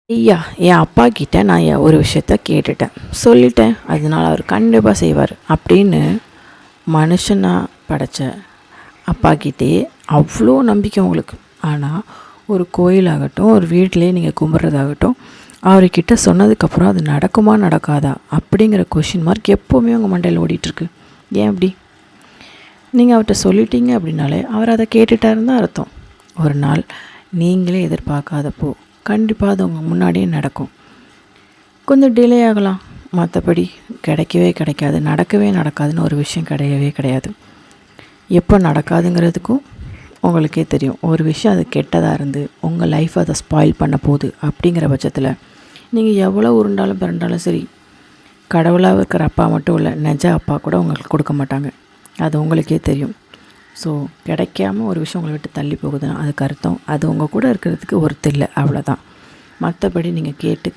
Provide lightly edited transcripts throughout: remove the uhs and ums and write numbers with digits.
ஐயா என் அப்பா கிட்ட நான் ஒரு விஷயத்த கேட்டுட்டேன், சொல்லிட்டேன், அதனால் அவர் கண்டிப்பாக செய்வார் அப்படின்னு மனுஷனாக படைச்ச அப்பாக்கிட்டே அவ்வளோ நம்பிக்கை உங்களுக்கு. ஆனால் ஒரு கோயிலாகட்டும், ஒரு வீட்டிலே நீங்கள் கும்பிட்றதாகட்டும், அவர்கிட்ட சொன்னதுக்கப்புறம் அது நடக்குமா நடக்காதா அப்படிங்கிற கொஷின் மார்க் எப்போவுமே உங்கள் மண்டையில் ஓடிட்டுருக்கு. ஏன் அப்படி? நீங்கள் அவர்கிட்ட சொல்லிட்டீங்க அப்படின்னாலே அவர் அதை கேட்டுட்டாருன்னு தான் அர்த்தம். ஒரு நாள் நீங்களே எதிர்பார்க்காதப்போ கண்டிப்பாக அது உங்கள் முன்னாடியே நடக்கும். கொஞ்சம் டிலே ஆகலாம், மற்றபடி கிடைக்கவே கிடைக்காது, நடக்கவே நடக்காதுன்னு ஒரு விஷயம் கிடையவே கிடையாது. எப்போ நடக்காதுங்கிறதுக்கும் உங்களுக்கே தெரியும். ஒரு விஷயம் அது கெட்டதாக இருந்து உங்கள் லைஃப்பை அதை ஸ்பாயில் பண்ண போகுது அப்படிங்கிற பட்சத்தில் நீங்கள் எவ்வளோ உருண்டாலும் பிறண்டாலும் சரி, கடவுளாக இருக்கிற அப்பா மட்டும் இல்லை, நிஜ அப்பா கூட உங்களுக்கு கொடுக்க மாட்டாங்க. அது உங்களுக்கே தெரியும். ஸோ கிடைக்காம ஒரு விஷயம் உங்களை விட்டு தள்ளி போகுதுன்னா அதுக்கு அர்த்தம் அது உங்கள் கூட இருக்கிறதுக்கு ஒருத்தர் இல்லை, அவ்வளோதான். மற்றபடி நீங்கள் கேட்டு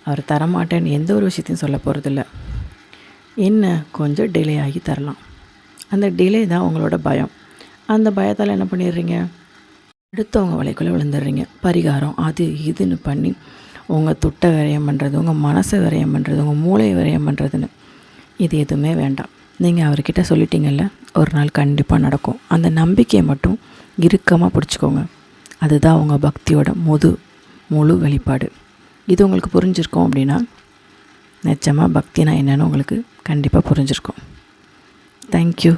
அவர் தரமாட்டேன்னு எந்த ஒரு விஷயத்தையும் சொல்ல போகிறதில்ல. என்ன கொஞ்சம் டிலே ஆகி தரலாம். அந்த டிலே தான் உங்களோட பயம். அந்த பயத்தால் என்ன பண்ணிடுறீங்க, அடுத்தவங்க வலைக்குள்ளே விழுந்துடுறீங்க. பரிகாரம் அது இதுன்னு பண்ணி உங்கள் துட்டை விரயம் பண்ணுறது, உங்கள் மனசை விரயம் பண்ணுறது, உங்கள் மூளையை விரயம் பண்ணுறதுன்னு இது எதுவுமே வேண்டாம். நீங்கள் அவர்கிட்ட சொல்லிட்டீங்கல்ல, ஒரு நாள் கண்டிப்பாக நடக்கும். அந்த நம்பிக்கையை மட்டும் இறுக்கமாக பிடிச்சிக்கோங்க. அதுதான் உங்கள் பக்தியோட முழு வெளிப்பாடு. இது உங்களுக்கு புரிஞ்சிருக்கும் அப்படின்னா நிச்சயமாக பக்தினா என்னென்னு உங்களுக்கு கண்டிப்பாக புரிஞ்சிருக்கும். தேங்க்யூ.